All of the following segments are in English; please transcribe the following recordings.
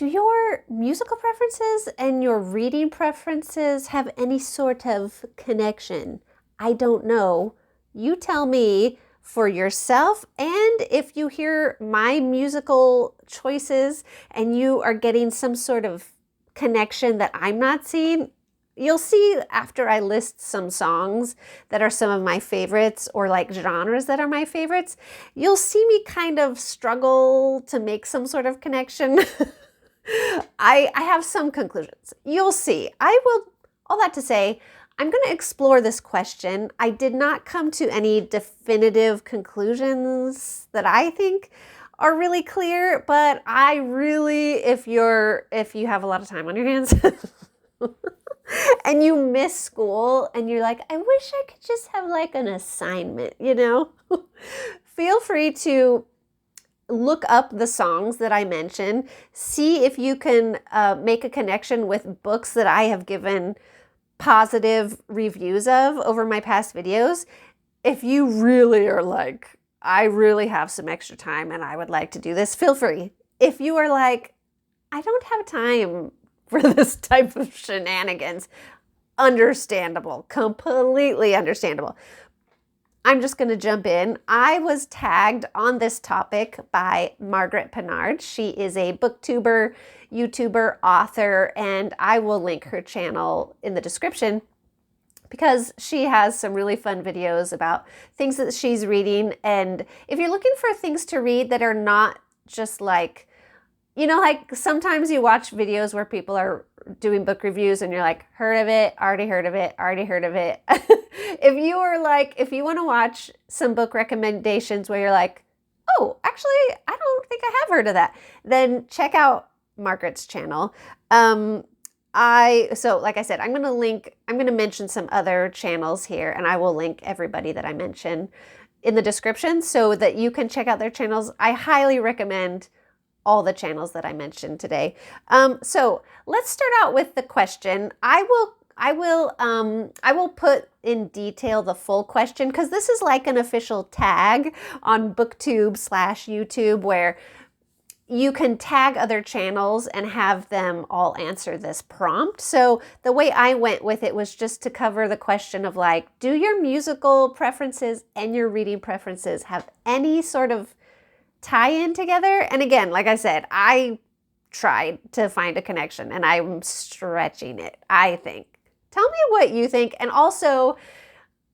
do your musical preferences and your reading preferences have any sort of connection? I don't know. You tell me for yourself, and if you hear my musical choices and you are getting some sort of connection that I'm not seeing, you'll see after I list some songs that are some of my favorites or like genres that are my favorites, you'll see me kind of struggle to make some sort of connection. I have some conclusions. You'll see. All that to say, I'm going to explore this question. I did not come to any definitive conclusions that I think are really clear, but I really, if you have a lot of time on your hands and you miss school and you're like, I wish I could just have like an assignment, feel free to look up the songs that I mentioned, see if you can make a connection with books that I have given positive reviews of over my past videos. If you really are like, I really have some extra time and I would like to do this, feel free. If you are like, I don't have time for this type of shenanigans, understandable, completely understandable. I'm just going to jump in. I was tagged on this topic by Margaret Pinard. She is a booktuber, YouTuber, author, and I will link her channel in the description because she has some really fun videos about things that she's reading. And if you're looking for things to read that are not just like, like sometimes you watch videos where people are doing book reviews and you're like, heard of it, already heard of it, already heard of it. If you want to watch some book recommendations where you're like, oh, actually, I don't think I have heard of that, then check out Margaret's channel. So like I said, I'm going to mention some other channels here, and I will link everybody that I mention in the description so that you can check out their channels. I highly recommend all the channels that I mentioned today. So let's start out with the question. I will put in detail the full question because this is like an official tag on BookTube/YouTube where you can tag other channels and have them all answer this prompt. So the way I went with it was just to cover the question of like, do your musical preferences and your reading preferences have any sort of tie-in together? And again, like I said, I tried to find a connection and I'm stretching it, I think. Tell me what you think. And also,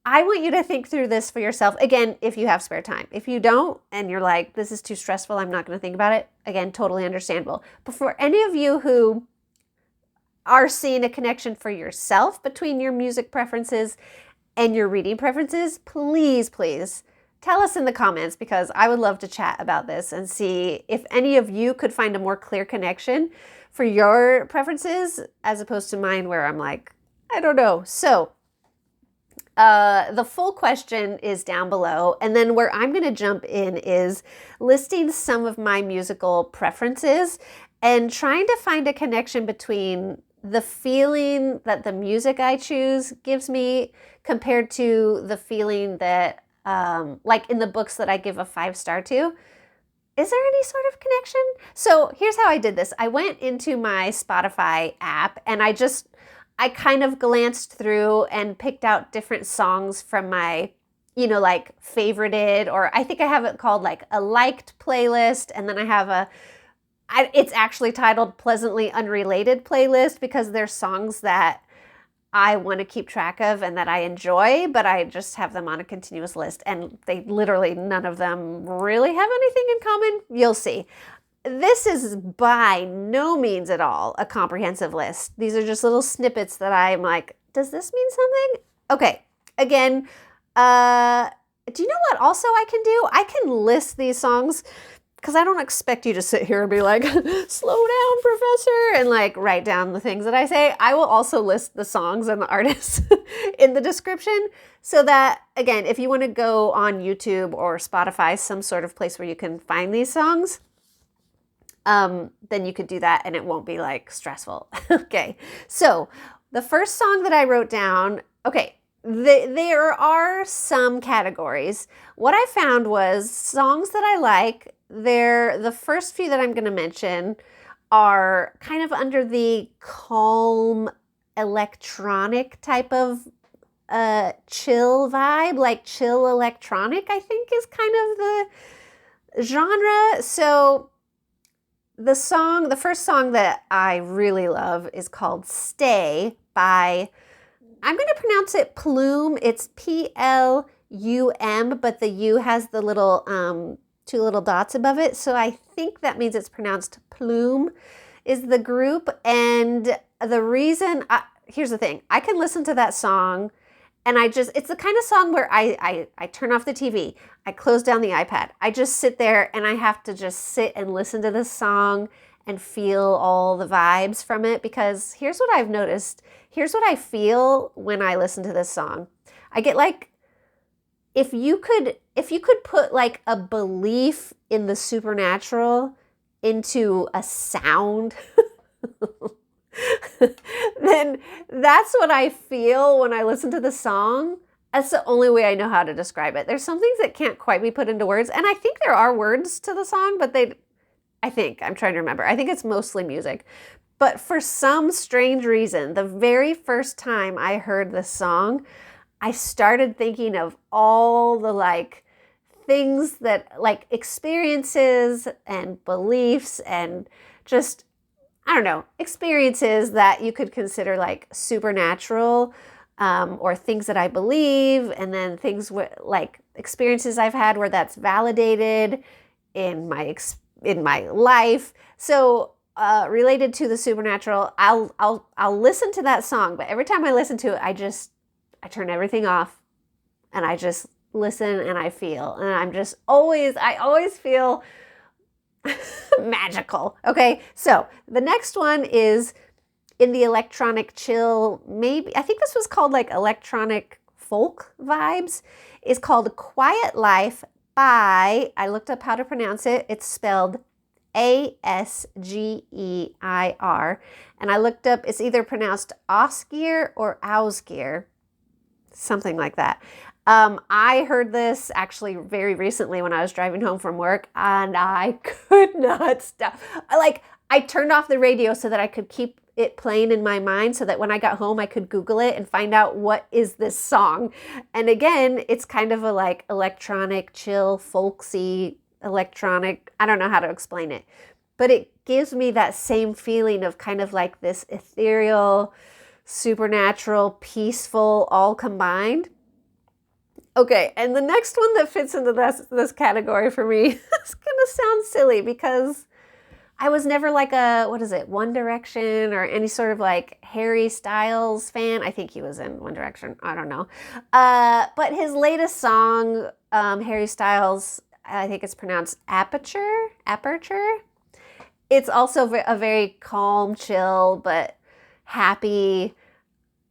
I want you to think through this for yourself. Again, if you have spare time. If you don't, and you're like, this is too stressful, I'm not going to think about it. Again, totally understandable. But for any of you who are seeing a connection for yourself between your music preferences and your reading preferences, please, please tell us in the comments because I would love to chat about this and see if any of you could find a more clear connection for your preferences as opposed to mine where I'm like, I don't know. So the full question is down below. And then where I'm going to jump in is listing some of my musical preferences and trying to find a connection between the feeling that the music I choose gives me compared to the feeling that like in the books that I give a 5-star to. Is there any sort of connection? So here's how I did this. I went into my Spotify app and I kind of glanced through and picked out different songs from my, like favorited, or I think I have it called like a liked playlist. And then I have it's actually titled Pleasantly Unrelated playlist because there's songs that I want to keep track of and that I enjoy, but I just have them on a continuous list and they literally, none of them really have anything in common. You'll see. This is by no means at all a comprehensive list. These are just little snippets that I'm like, does this mean something? Okay, again, do you know what also I can do? I can list these songs because I don't expect you to sit here and be like, slow down, professor, and like write down the things that I say. I will also list the songs and the artists in the description so that, again, if you want to go on YouTube or Spotify, some sort of place where you can find these songs, then you could do that and it won't be like stressful. Okay, so the first song that I wrote down, okay, there are some categories. What I found was songs that I like, the first few that I'm going to mention are kind of under the calm electronic type of chill vibe, like chill electronic, I think is kind of the genre. So the first song that I really love is called Stay by, I'm going to pronounce it Plume. It's Plum, but the U has the little two little dots above it. So I think that means it's pronounced Plume is the group. And the reason, here's the thing, I can listen to that song and it's the kind of song where I turn off the TV, I close down the iPad, I just sit there and I have to just sit and listen to this song and feel all the vibes from it, because here's what I've noticed. Here's what I feel when I listen to this song. I get like, if you could put like a belief in the supernatural into a sound, then that's what I feel when I listen to the song. That's the only way I know how to describe it. There's some things that can't quite be put into words, and I think there are words to the song, but I'm trying to remember. I think it's mostly music. But for some strange reason, the very first time I heard this song, I started thinking of all the like things that, like, experiences and beliefs and just, I don't know, experiences that you could consider like supernatural, or things that I believe, and then things like experiences I've had where that's validated in my life. So related to the supernatural, I'll listen to that song, but every time I listen to it, I turn everything off and I just listen and I feel, and I always feel magical. Okay, so the next one is in the electronic chill, maybe, I think this was called like electronic folk vibes, is called Quiet Life by, I looked up how to pronounce it, it's spelled Asgeir, and I looked up, it's either pronounced Osgeir or Ausgeir, something like that. I heard this actually very recently when I was driving home from work, and I could not stop. I turned off the radio so that I could keep it playing in my mind, so that when I got home I could Google it and find out what is this song. And again, it's kind of a like electronic, chill, folksy, electronic, I don't know how to explain it, but it gives me that same feeling of kind of like this ethereal, supernatural, peaceful, all combined. Okay, and the next one that fits into this category for me is gonna sound silly, because I was never like One Direction or any sort of like Harry Styles fan. I think he was in One Direction, I don't know. But his latest song, Harry Styles, I think it's pronounced Aperture. It's also a very calm, chill, but happy,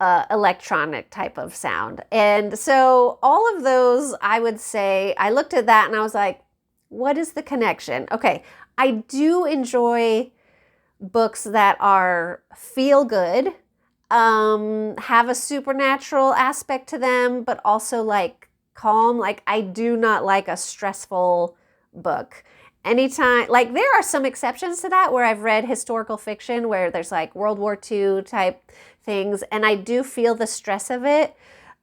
electronic type of sound. And so all of those, I would say, I looked at that and I was like, what is the connection? Okay, I do enjoy books that are feel good, have a supernatural aspect to them, but also like calm. Like, I do not like a stressful book. Anytime, like, there are some exceptions to that where I've read historical fiction where there's like World War II type things, and I do feel the stress of it.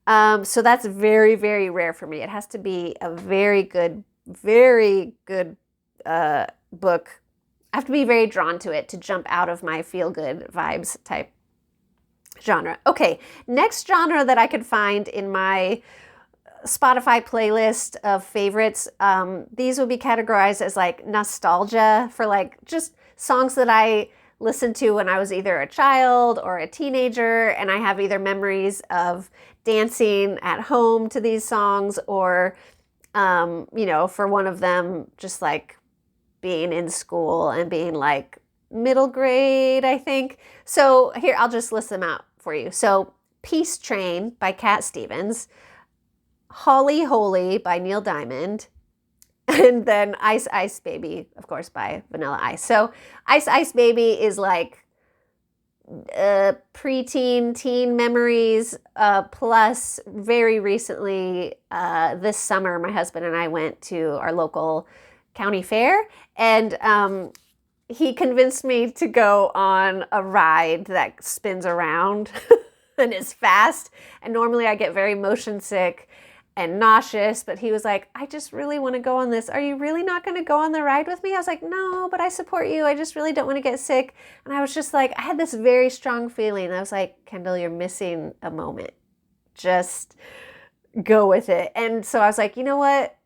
So that's very, very rare for me. It has to be a very good book. I have to be very drawn to it to jump out of my feel-good vibes type genre. Okay, next genre that I could find in my Spotify playlist of favorites, these would be categorized as like nostalgia, for like just songs that I listened to when I was either a child or a teenager, and I have either memories of dancing at home to these songs, or for one of them, just like being in school and being like middle grade, I think. So here, I'll just list them out for you. So Peace Train by Cat Stevens, Holly Holy by Neil Diamond, and then Ice Ice Baby, of course, by Vanilla Ice. So Ice Ice Baby is like preteen, teen memories, plus very recently, this summer, my husband and I went to our local county fair, and he convinced me to go on a ride that spins around and is fast. And normally I get very motion sick and nauseous, but he was like, I just really want to go on this. Are you really not going to go on the ride with me? I was like, no, but I support you. I just really don't want to get sick. And I was just like, I had this very strong feeling. I was like, Kendall, you're missing a moment. Just go with it. And so I was like, you know what?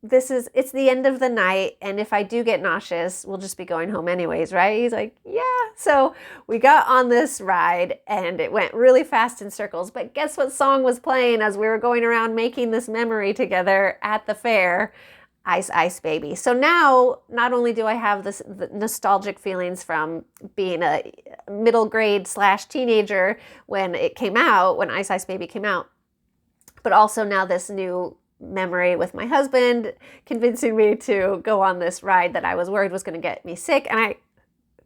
It's the end of the night, and if I do get nauseous, we'll just be going home anyways, right? He's like, yeah. So we got on this ride, and it went really fast in circles, but guess what song was playing as we were going around making this memory together at the fair? Ice Ice Baby. So now, not only do I have the nostalgic feelings from being a middle grade / teenager when it came out, when Ice Ice Baby came out, but also now this new memory with my husband convincing me to go on this ride that I was worried was going to get me sick. And I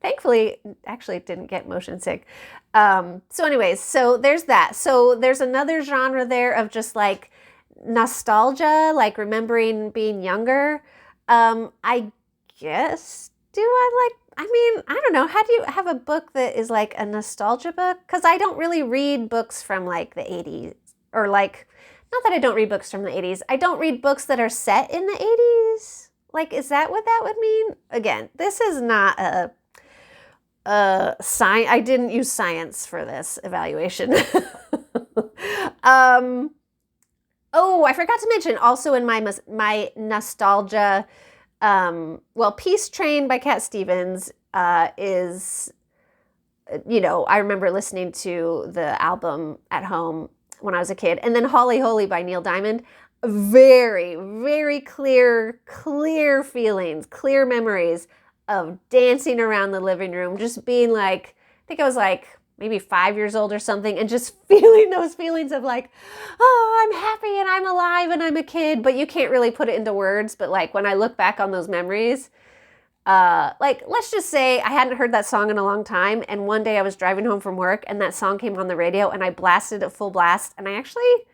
thankfully actually didn't get motion sick. So anyways, so there's that. So there's another genre there of just like nostalgia, like remembering being younger. I guess, I don't know. How do you have a book that is like a nostalgia book? Because I don't really read books from like the 80s or like, not that I don't read books from the 80s. I don't read books that are set in the 80s. Like, is that what that would mean? Again, this is not a science. I didn't use science for this evaluation. Oh, I forgot to mention also in my nostalgia, Peace Train by Cat Stevens is, I remember listening to the album at home when I was a kid. And then Holly Holy by Neil Diamond. Very, very clear feelings, clear memories of dancing around the living room, just being like, I think I was like maybe 5 years old or something, and just feeling those feelings of like, oh, I'm happy and I'm alive and I'm a kid, but you can't really put it into words. But like when I look back on those memories, let's just say I hadn't heard that song in a long time, and one day I was driving home from work and that song came on the radio and I blasted it full blast, and I actually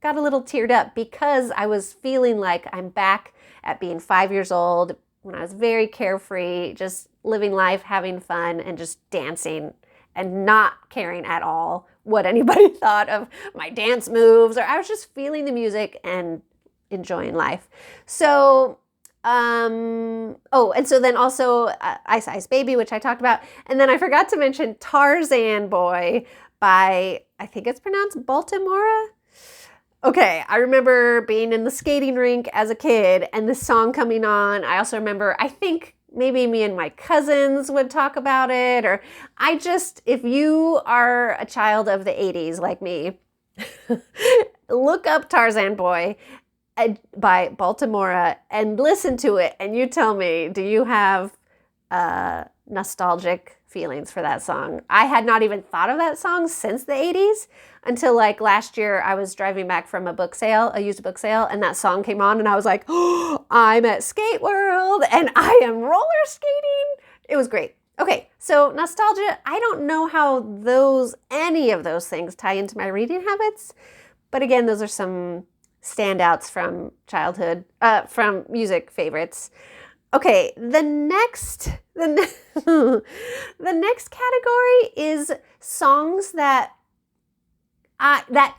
got a little teared up because I was feeling like I'm back at being 5 years old when I was very carefree, just living life, having fun, and just dancing and not caring at all what anybody thought of my dance moves, or I was just feeling the music and enjoying life. So and so then also Ice Ice Baby, which I talked about. And then I forgot to mention Tarzan Boy by, I think it's pronounced Baltimora. Okay, I remember being in the skating rink as a kid and this song coming on. I also remember, I think maybe me and my cousins would talk about it, or if you are a child of the 80s like me, look up Tarzan Boy by Baltimora and listen to it, and you tell me, do you have nostalgic feelings for that song? I had not even thought of that song since the 80s until like last year. I was driving back from a used book sale, and that song came on and I was like, oh, I'm at Skate World and I am roller skating. It was great. Okay, so nostalgia, I don't know how any of those things tie into my reading habits, but again, those are some standouts from childhood, from music favorites. Okay, the next category is songs that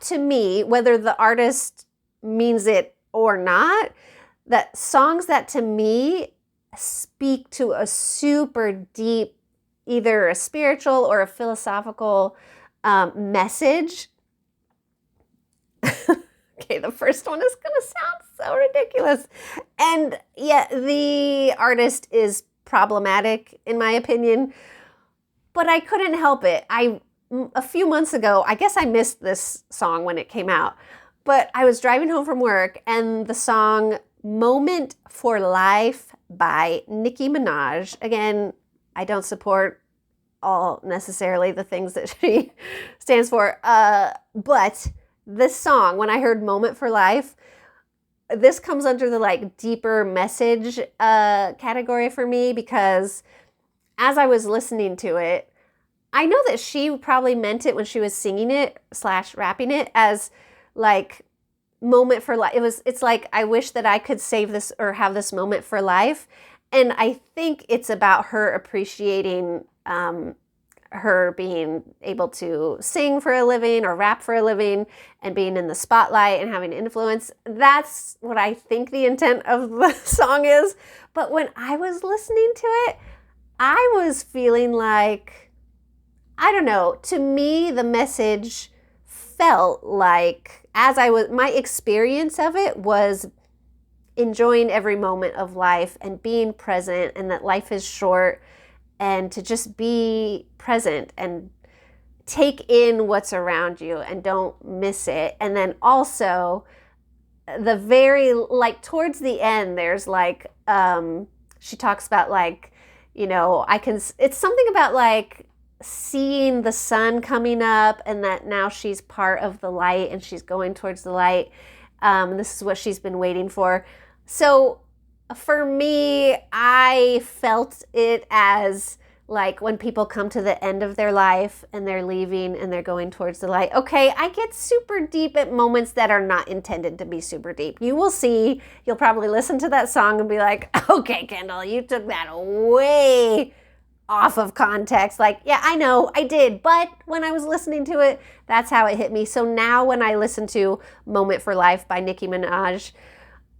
to me, whether the artist means it or not, that songs that to me speak to a super deep, either a spiritual or a philosophical message. Okay, the first one is going to sound so ridiculous. And yeah, the artist is problematic in my opinion, but I couldn't help it. A few months ago, I guess I missed this song when it came out, but I was driving home from work and the song Moment for Life by Nicki Minaj. Again, I don't support all necessarily the things that she stands for, but this song, when I heard Moment for Life, this comes under the like deeper message category for me, because as I was listening to it, I know that she probably meant it when she was singing it / rapping it as like moment for life. It's like, I wish that I could save this or have this moment for life. And I think it's about her appreciating her being able to sing for a living or rap for a living and being in the spotlight and having influence. That's what I think the intent of the song is. But when I was listening to it, I was feeling like, I don't know, to me, the message felt like, my experience of it was enjoying every moment of life and being present, and that life is short, and to just be present and take in what's around you and don't miss it. And then also the very, like, towards the end, there's like, she talks about like, it's something about like seeing the sun coming up, and that now she's part of the light and she's going towards the light. This is what she's been waiting for. So for me, I felt it as like when people come to the end of their life and they're leaving and they're going towards the light. Okay, I get super deep at moments that are not intended to be super deep. You will see, you'll probably listen to that song and be like, okay, Kendall, you took that way off of context. Like, yeah, I know, I did. But when I was listening to it, that's how it hit me. So now when I listen to Moment for Life by Nicki Minaj,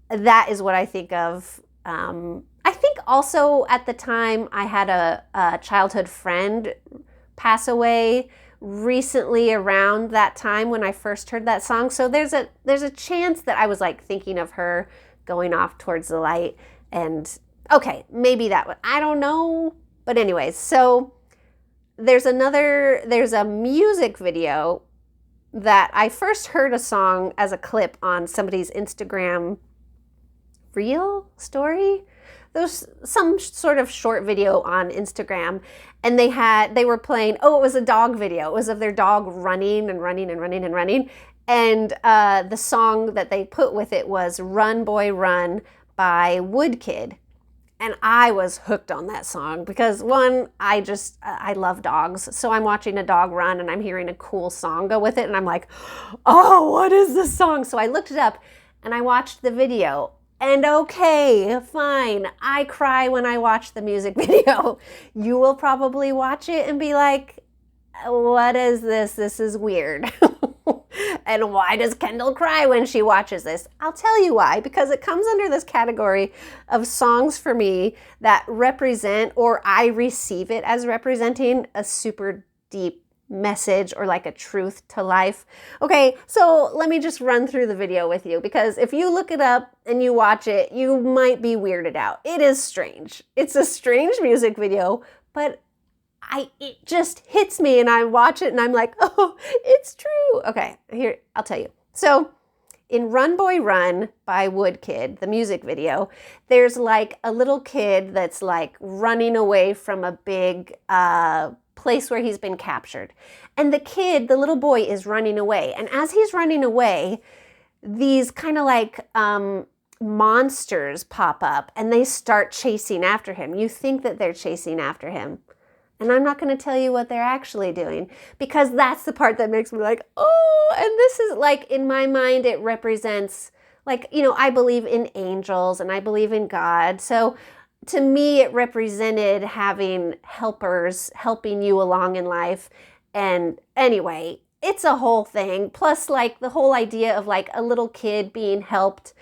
that is what I think of. I think also at the time I had a childhood friend pass away recently around that time when I first heard that song. So there's a chance that I was like thinking of her going off towards the light, and okay, maybe I don't know. But anyways, so there's a music video that I first heard a song as a clip on somebody's Instagram reel story. There's some sort of short video on Instagram, and they were playing, it was a dog video. It was of their dog running and running and running and running. And the song that they put with it was Run Boy Run by Woodkid. And I was hooked on that song because one, I love dogs. So I'm watching a dog run and I'm hearing a cool song go with it. And I'm like, oh, what is this song? So I looked it up and I watched the video. And okay, fine. I cry when I watch the music video. You will probably watch it and be like, what is this? This is weird. And why does Kendall cry when she watches this? I'll tell you why, because it comes under this category of songs for me that represent, or I receive it as representing, a super deep message or like a truth to life. Okay, so let me just run through the video with you, because if you look it up and you watch it, you might be weirded out. It is strange. It's a strange music video, but it just hits me and I watch it and I'm like, oh, it's true. Okay, here, I'll tell you. So in Run Boy Run by Woodkid, the music video, there's like a little kid that's like running away from a big place where he's been captured. And the little boy is running away. And as he's running away, these kind of like monsters pop up and they start chasing after him. You think that they're chasing after him. And I'm not going to tell you what they're actually doing, because that's the part that makes me like, oh, and this is like, in my mind, it represents like, I believe in angels and I believe in God. So to me, it represented having helpers helping you along in life. And anyway, it's a whole thing. Plus, like the whole idea of like a little kid being helped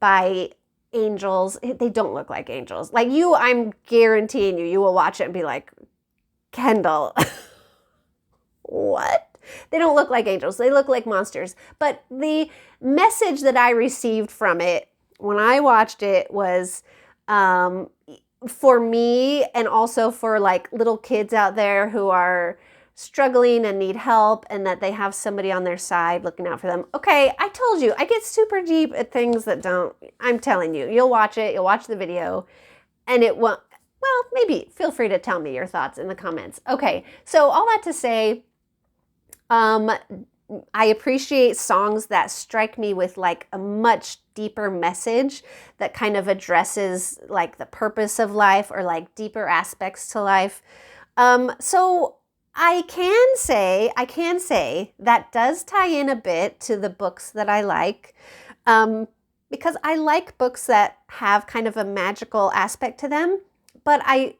by angels. They don't look like angels. Like I'm guaranteeing you will watch it and be like, Kendall, what? They don't look like angels. They look like monsters. But the message that I received from it when I watched it was, for me, and also for like little kids out there who are struggling and need help, and that they have somebody on their side looking out for them. Okay, I told you, I get super deep at things that don't, I'm telling you, you'll watch it, you'll watch the video, and it won't. Well, maybe feel free to tell me your thoughts in the comments. Okay, so all that to say, I appreciate songs that strike me with like a much deeper message that kind of addresses like the purpose of life or like deeper aspects to life. So I can say that does tie in a bit to the books that I like. because I like books that have kind of a magical aspect to them, but I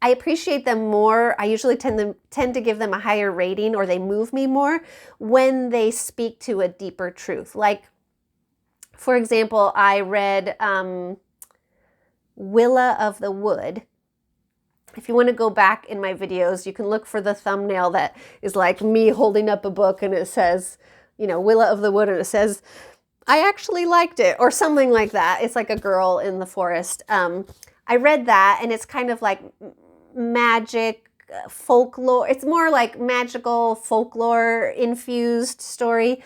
appreciate them more. I usually tend to give them a higher rating, or they move me more when they speak to a deeper truth. Like, for example, I read Willa of the Wood. If you want to go back in my videos, you can look for the thumbnail that is like me holding up a book and it says, you know, Willa of the Wood, and it says, I actually liked it, or something like that. It's like a girl in the forest. I read that, and it's kind of like magic folklore. It's more like magical folklore infused story,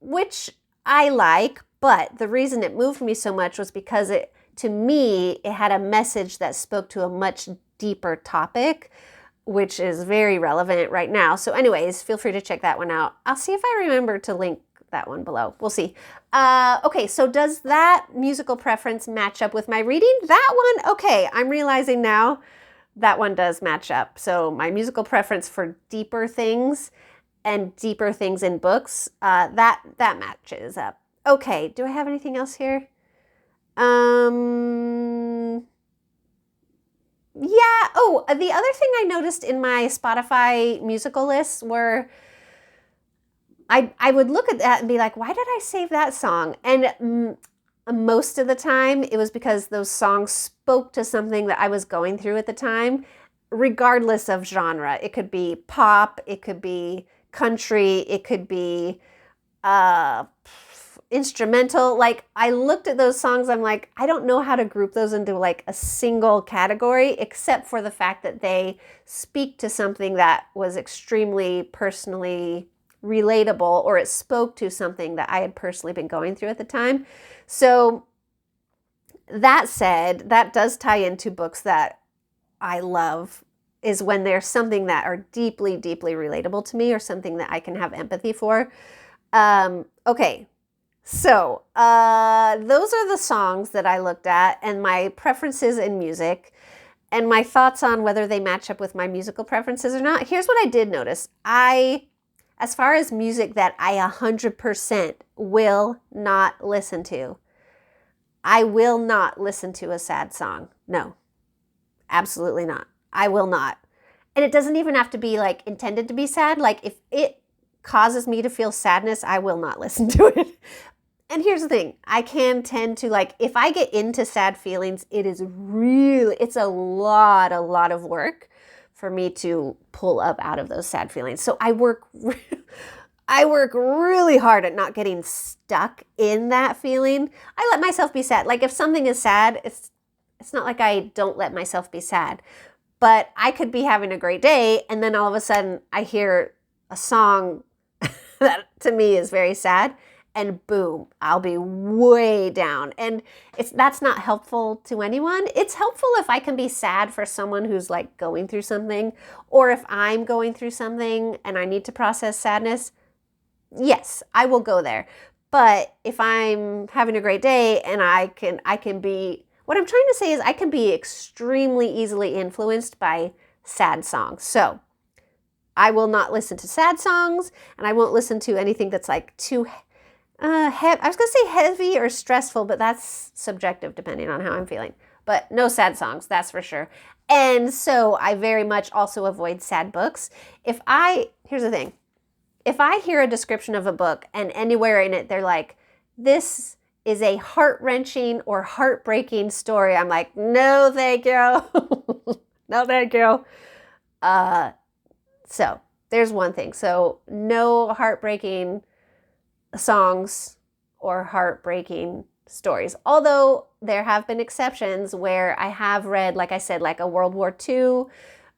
which I like, but the reason it moved me so much was because to me, it had a message that spoke to a much deeper topic, which is very relevant right now. So anyways, feel free to check that one out. I'll see if I remember to link that one below. We'll see. Okay, so does that musical preference match up with my reading? That one, okay, I'm realizing now that one does match up. So my musical preference for deeper things and deeper things in books, that matches up. Okay, do I have anything else here? Yeah. Oh, the other thing I noticed in my Spotify musical lists were I would look at that and be like, why did I save that song? And most of the time it was because those songs spoke to something that I was going through at the time, regardless of genre. It could be pop, it could be country, it could be instrumental. Like, I looked at those songs, I'm like, I don't know how to group those into like a single category, except for the fact that they speak to something that was extremely personally relatable, or it spoke to something that I had personally been going through at the time. So that said, that does tie into books that I love, is when there's something that are deeply, deeply relatable to me, or something that I can have empathy for. Okay. So, those are the songs that I looked at, and my preferences in music, and my thoughts on whether they match up with my musical preferences or not. Here's what I did notice. As far as music that I 100% will not listen to, I will not listen to a sad song. No, absolutely not. I will not. And it doesn't even have to be like intended to be sad. Like, if it causes me to feel sadness, I will not listen to it. And here's the thing, I can tend to, like, if I get into sad feelings, it's a lot of work for me to pull up out of those sad feelings. So I work really hard at not getting stuck in that feeling. I let myself be sad. Like, if something is sad, it's not like I don't let myself be sad. But I could be having a great day, and then all of a sudden I hear a song that to me is very sad, and boom, I'll be way down. And that's not helpful to anyone. It's helpful if I can be sad for someone who's like going through something, or if I'm going through something and I need to process sadness. Yes, I will go there. But if I'm having a great day and I can be, what I'm trying to say is I can be extremely easily influenced by sad songs. So I will not listen to sad songs, and I won't listen to anything that's like too I was going to say heavy or stressful, but that's subjective depending on how I'm feeling. But no sad songs, that's for sure. And so I very much also avoid sad books. Here's the thing. If I hear a description of a book and anywhere in it they're like, this is a heart-wrenching or heartbreaking story, I'm like, no, thank you. No, thank you. So there's one thing. So no heartbreaking songs or heartbreaking stories. Although there have been exceptions where I have read, like I said, like a World War II,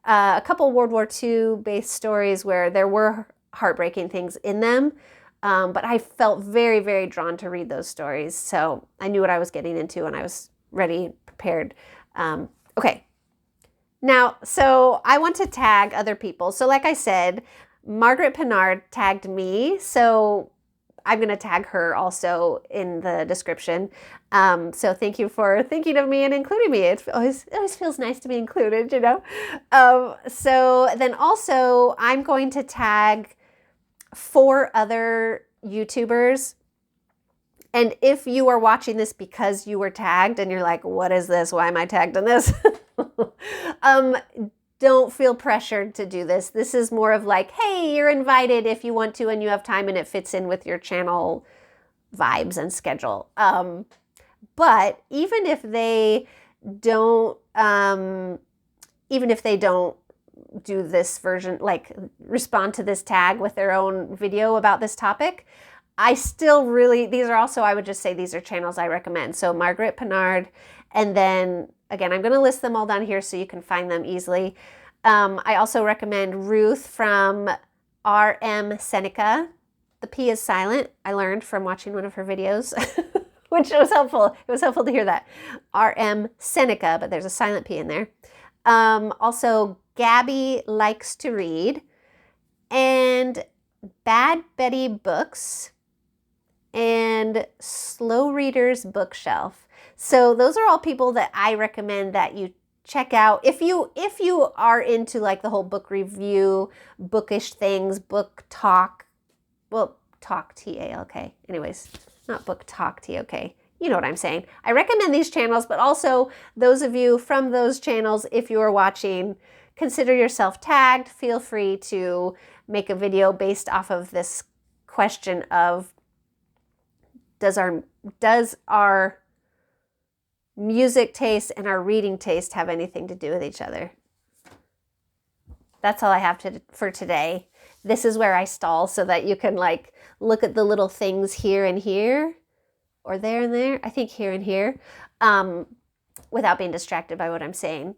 a couple World War II based stories where there were heartbreaking things in them. But I felt very, very drawn to read those stories. So I knew what I was getting into and I was ready, prepared. Okay. Now, so I want to tag other people. So like I said, Margaret Pinard tagged me. So I'm going to tag her also in the description. So thank you for thinking of me and including me. It always feels nice to be included, you know? So then also I'm going to tag 4 other YouTubers And if you are watching this because you were tagged and you're like, what is this? Why am I tagged in this? Don't feel pressured to do this. This is more of like, hey, you're invited if you want to and you have time and it fits in with your channel vibes and schedule. But even if they don't, do this version, like respond to this tag with their own video about this topic, I still really, these are also, I would just say these are channels I recommend. So Margaret Pinard, and then again, I'm going to list them all down here so you can find them easily. I also recommend Ruth from RM Seneca. The P is silent. I learned from watching one of her videos, which was helpful. It was helpful to hear that. RM Seneca, but there's a silent P in there. Also, Gabby Likes to Read, and Bad Betty Books, and Slow Readers Bookshelf. So those are all people that I recommend that you check out if you are into like the whole book review, bookish things, book talk. Well, talk T-A-L-K. Anyways, not book talk T-O-K. You know what I'm saying. I recommend these channels, but also those of you from those channels, if you are watching, consider yourself tagged. Feel free to make a video based off of this question of does our music taste and our reading taste have anything to do with each other? That's all I have for today. This is where I stall so that you can like look at the little things here and here, or there and there. I think here and here, without being distracted by what I'm saying.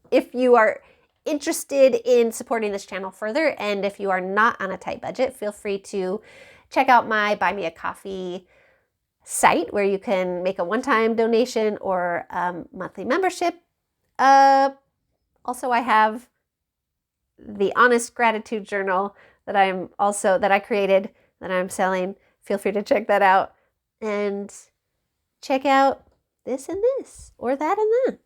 If you are interested in supporting this channel further, and if you are not on a tight budget, feel free to check out my Buy Me a Coffee site where you can make a one-time donation or monthly membership. Also, I have the Honest Gratitude Journal that I created, that I'm selling. Feel free to check that out and check out this and this, or that and that.